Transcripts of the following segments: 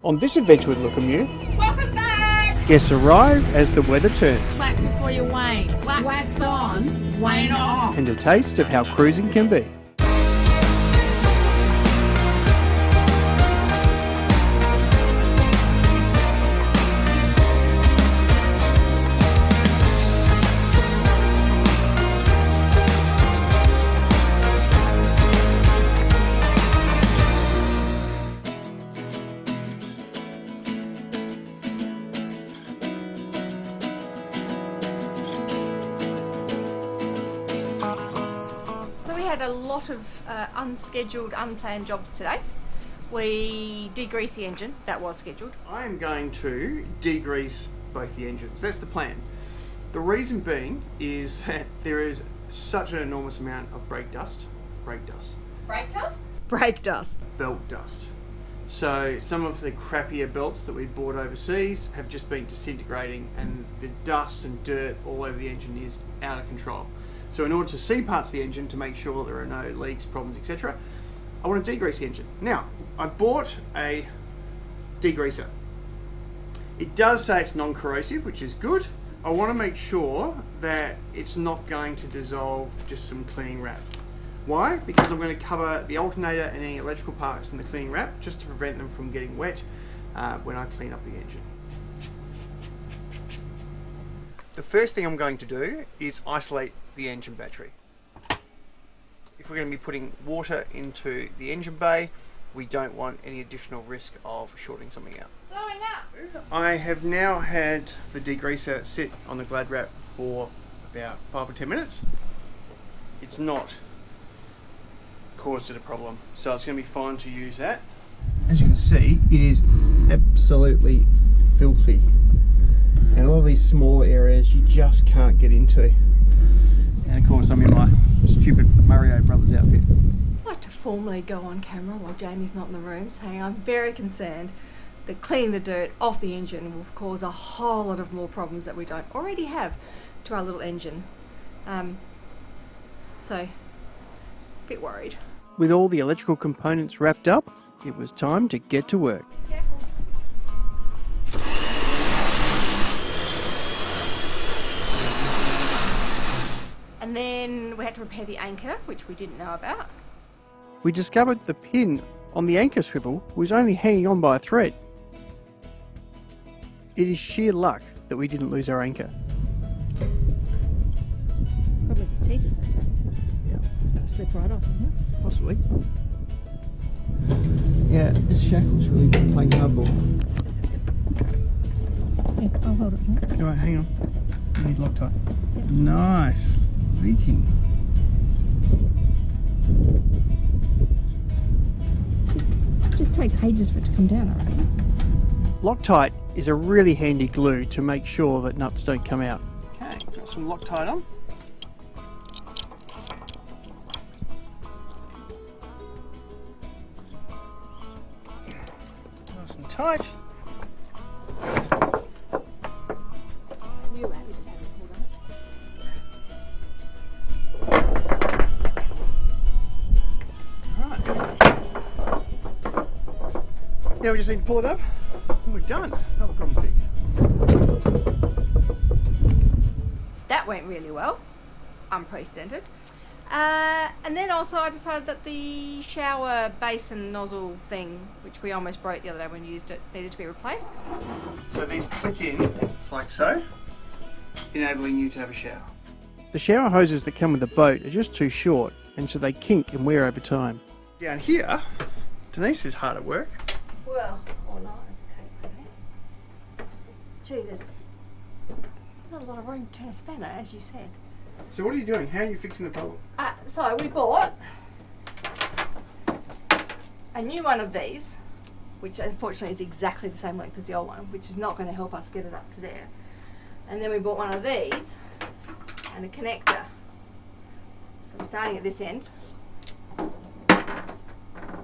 On this adventure with Lukimyu, Welcome back! guests arrive as the weather turns, Wax before you wane. Wax on, wane off. and a taste of how cruising can be. We had a lot of unscheduled, unplanned jobs today. We degreased the engine, that was scheduled. I am going to degrease both the engines. That's the plan. The reason being is that there is such an enormous amount of brake dust, Brake dust? belt dust. So some of the crappier belts that we bought overseas have just been disintegrating, and the dust and dirt all over the engine is out of control. So in order to see parts of the engine to make sure there are no leaks, problems, etc., I want to degrease the engine. Now, I bought a degreaser. It does say it's non-corrosive, which is good. I want to make sure that it's not going to dissolve just some cleaning wrap. Why? Because I'm going to cover the alternator and any electrical parts in the cleaning wrap just to prevent them from getting wet when I clean up the engine. The first thing I'm going to do is isolate the engine battery. If we're going to be putting water into the engine bay, we don't want any additional risk of shorting something out. Blowing up! I have now had the degreaser sit on the Glad wrap for about 5 or 10 minutes. It's not caused it a problem, so it's going to be fine to use that. As you can see, it is absolutely filthy, and a lot of these small areas you just can't get into. And of course I'm in my stupid Mario Brothers outfit. I'd like to formally go on camera while Jamie's not in the room saying I'm very concerned that cleaning the dirt off the engine will cause a whole lot of more problems that we don't already have to our little engine. So, a bit worried. With all the electrical components wrapped up, it was time to get to work. Careful. And then we had to repair the anchor, which we didn't know about. We discovered the pin on the anchor swivel was only hanging on by a thread. It is sheer luck that we didn't lose our anchor. Probably some teeth or something. Yeah. It's going to slip right off, isn't it? Possibly. Yeah, this shackle's really playing hardball. Yeah, I'll hold it. Huh? Alright, hang on. You need Loctite. Yep. Nice. Leaking. It just takes ages for it to come down, I reckon. Loctite is a really handy glue to make sure that nuts don't come out. Okay, got some Loctite on. Nice and tight. Now we just need to pull it up and we're done. Another problem fixed. That went really well. Unprecedented. And then also I decided that the shower basin nozzle thing, which we almost broke the other day when we used it, needed to be replaced. So these click in like so, enabling you to have a shower. The shower hoses that come with the boat are just too short, and so they kink and wear over time. Down here, Denise is hard at work. Well, or not, as the case may be. Gee, there's not a lot of room to turn a spanner, as you said. So what are you doing? How are you fixing the problem? So we bought a new one of these, which unfortunately is exactly the same length as the old one, which is not going to help us get it up to there. And then we bought one of these and a connector. So I'm starting at this end.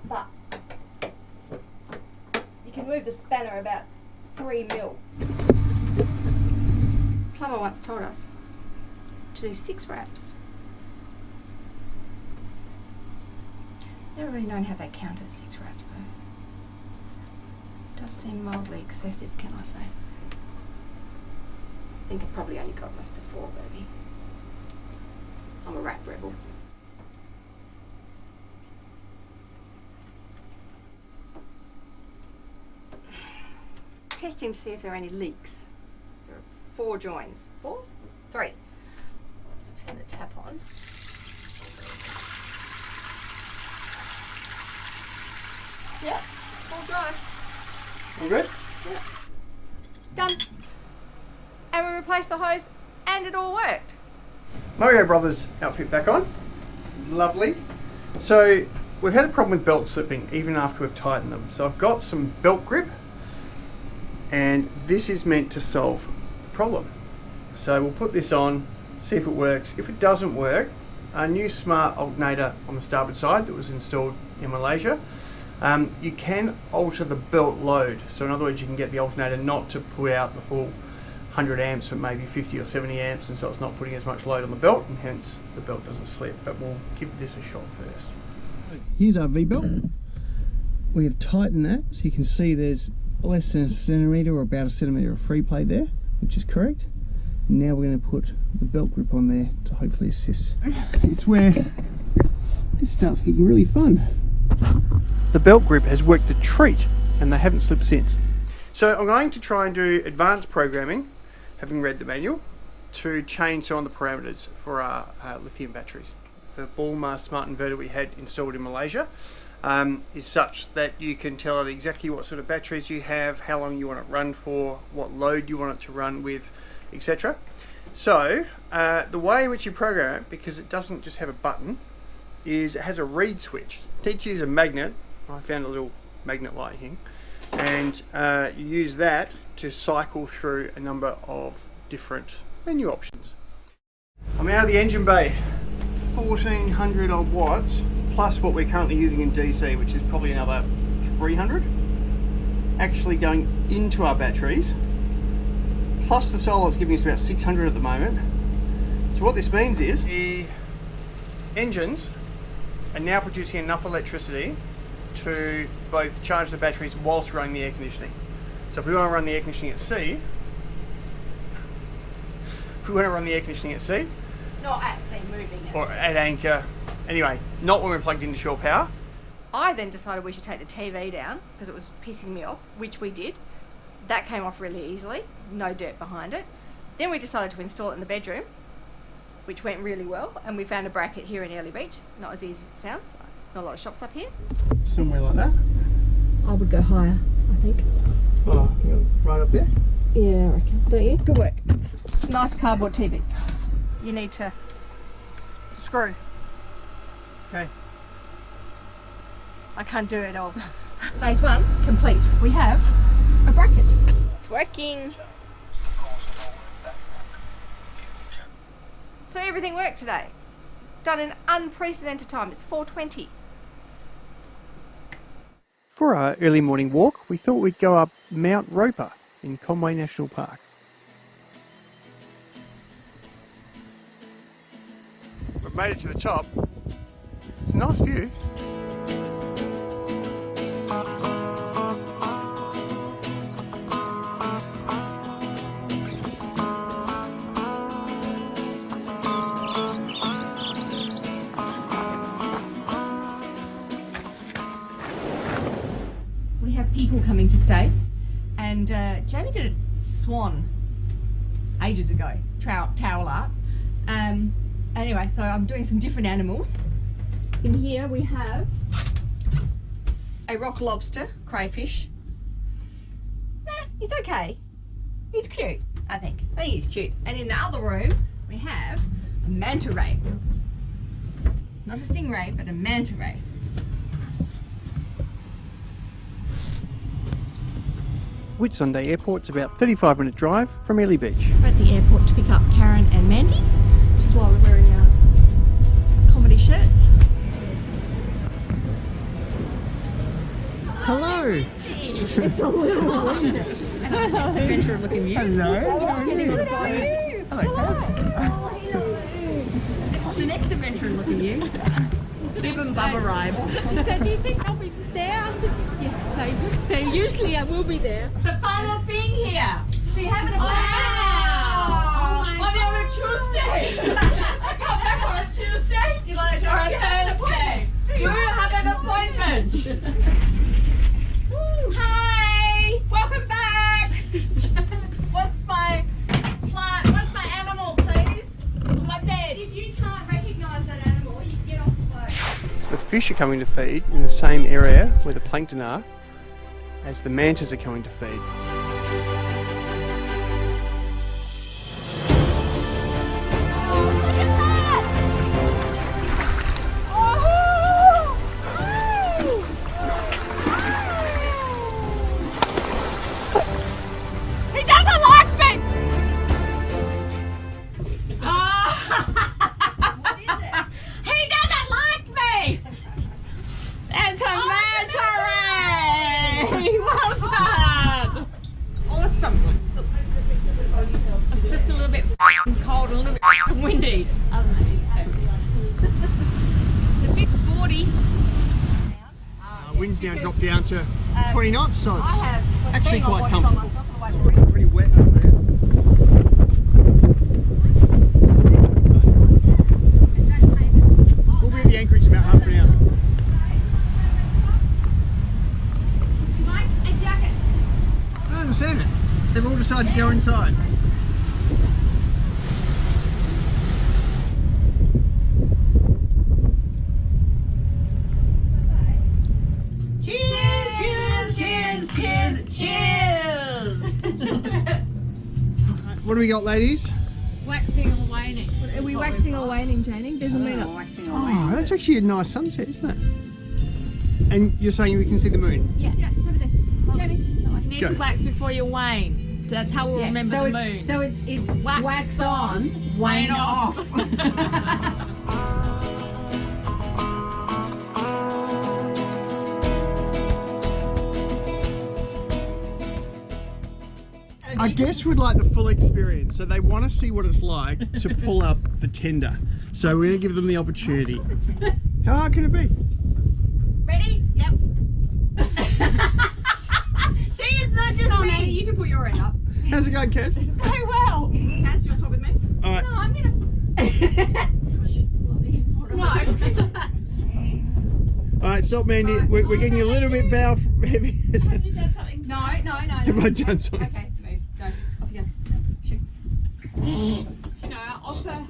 But you can move the spanner about 3 mil. Plumber once told us to do 6 wraps. Never really known how they counted 6 wraps though. Does seem mildly excessive, can I say? I think I've probably only gotten us to 4, baby. I'm a rat rebel. Testing to see if there are any leaks. There are 4 joins. 4? 3. Let's turn the tap on. Yep, all dry. All good? Yep. Done. And we replaced the hose and it all worked. Mario Brothers outfit back on. Lovely. So we've had a problem with belt slipping even after we've tightened them. So I've got some belt grip and this is meant to solve the problem. So we'll put this on, see if it works. If it doesn't work, a new smart alternator on the starboard side that was installed in Malaysia. You can alter the belt load. So in other words, you can get the alternator not to put out the full 100 amps, but maybe 50 or 70 amps, and so it's not putting as much load on the belt, and hence the belt doesn't slip. But we'll give this a shot first. Here's our V-belt. We have tightened that, so you can see there's less than a centimetre or about a centimetre of free play there, which is correct. Now we're going to put the belt grip on there to hopefully assist. It's where this starts getting really fun. The belt grip has worked a treat and they haven't slipped since. So I'm going to try and do advanced programming, having read the manual, to change some of the parameters for our lithium batteries. The Bulma smart inverter we had installed in Malaysia is such that you can tell it exactly what sort of batteries you have, how long you want it run for, what load you want it to run with, etc. So the way in which you program it, because it doesn't just have a button, is it has a reed switch. It teaches you a magnet. I found a little magnet light here, and you use that to cycle through a number of different menu options. I'm out of the engine bay. 1400 odd watts plus what we're currently using in DC, which is probably another 300, actually going into our batteries, plus the solar is giving us about 600 at the moment. So what this means is the engines are now producing enough electricity to both charge the batteries whilst running the air conditioning. So if we want to run the air conditioning at sea, Not at sea, moving at or sea. at anchor, anyway, not when we're plugged into shore power. I then decided we should take the TV down because it was pissing me off, which we did. That came off really easily, no dirt behind it. Then we decided to install it in the bedroom, which went really well, and we found a bracket here in Early Beach. Not as easy as it sounds. Not a lot of shops up here. Somewhere like that. I would go higher, I think. Oh, right up there. Yeah, I reckon. Don't you? Good work. Nice cardboard TV. You need to screw. Okay. I can't do it all. Phase 1 complete. We have a bracket. It's working. So everything worked today. Done in unprecedented time. It's 4:20. For our early morning walk, we thought we'd go up Mount Ropa in Conway National Park. We've made it to the top. It's a nice view. We have people coming to stay, and Jamie did a swan ages ago, towel art. Anyway, so I'm doing some different animals. In here we have a rock lobster, crayfish. He's okay. He's cute, I think. I think he's cute. And in the other room we have a manta ray. Not a stingray, but a manta ray. Whitsunday Airport's about 35-minute drive from Early Beach. We're at the airport to pick up Karen and Mandy, which is why we're wearing our comedy shirts. Hello! It's a little windy. And it's the adventure of Lukimyu. Hello! This is the next adventure in Lukimyu. Bib and Bubba ride. She said, do you think I'll be there? I said, yes. They usually will be there. The final thing here. So you have an appointment? Wow! On a Tuesday. I come back on a Tuesday. Do you like to Or a do you have an Thursday. appointment? Do you have an appointment? Hi! Welcome back! What's my plant? What's my animal, please? My pet. If you can't recognise that animal, you can get off the boat. So the fish are coming to feed in the same area where the plankton are as the mantas are coming to feed. Look at that! Oh! He doesn't like me! What is it? He doesn't like me! It's a Manta Ray! Well done! Awesome! It's just a little bit cold and a little bit windy. Other than that, it's perfect. It's a bit sporty. Wind's now dropped down to 20 knots, so it's I have actually been on quite watch by comfortable. myself on the way to Pretty wet over there. We'll be at the anchorage in about half an hour. Would you like a jacket? I understand it. They've all decided to go inside. What do we got, ladies? Waxing and waning. Are we waxing or waning, Janie? There's a meter. Oh, that's actually a nice sunset, isn't it? And you're saying we can see the moon? Yeah, it's over there. Jamie. You need Go. to wax before you wane. That's how we'll remember so the it's, moon. So it's wax on, on, wane off. Our guests would like the full experience, so they want to see what it's like to pull up the tender. So we're going to give them the opportunity. How hard can it be? Ready? Yep. See, it's not just Come on, me. Annie, you can put your end up. How's it going, Kaz? Very well. Kaz, do you want to swap with me? All right. No, I'm gonna. No. All right, stop, Mandy. We're getting a little bit bow heavy. Have you done something? No. Everyone jumps on. Okay, move. Go. Off you go. Shoot. You know, I offer.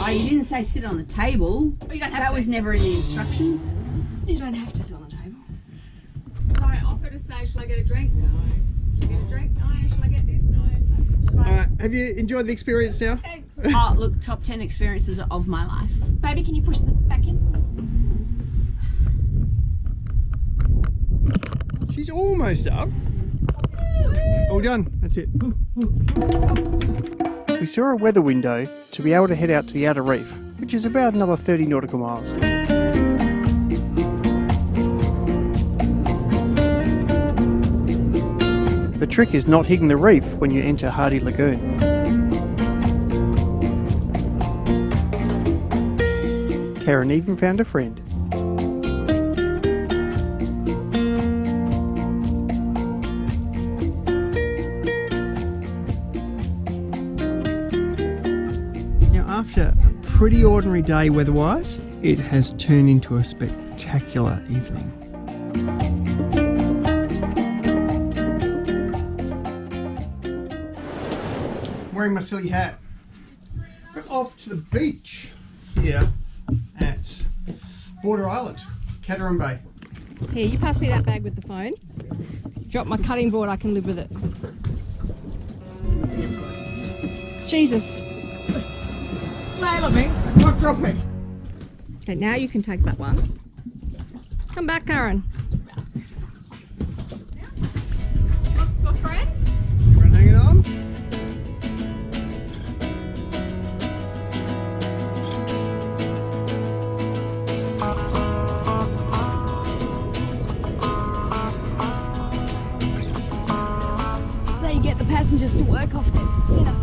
Oh, you didn't say sit on the table. Oh, you don't have That to. was never in the instructions. You don't have to sit on the table. So I offer to say, shall I get a drink? No. Shall I get a drink? No. Shall I get this? No. Shall I? All right, have you enjoyed the experience now? Thanks. Oh, look, top 10 experiences of my life. Baby, can you push the back in? She's almost up. All done. That's it. We saw a weather window to be able to head out to the outer reef, which is about another 30 nautical miles. The trick is not hitting the reef when you enter Hardy Lagoon. Karen even found a friend. Now, after a pretty ordinary day weather-wise, it has turned into a spectacular evening. I'm wearing my silly hat. We're off to the beach here at Border Island, Cateran Bay. Here, you pass me that bag with the phone. Drop my cutting board, I can live with it. Jesus. Sailor me. Not dropping. Okay, now you can take that one. Come back, Karen. What's my friend? Everyone hanging on? So you get the passengers to work off their dinner.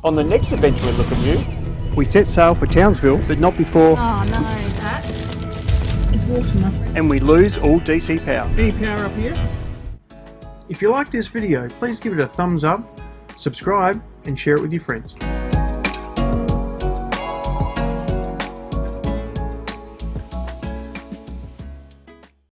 On the next adventure with Lukimyu, we set sail for Townsville, but not before, Oh no, that. It's water, my friend. and we lose all DC power. Any power up here? If you like this video, please give it a thumbs up, subscribe, and share it with your friends.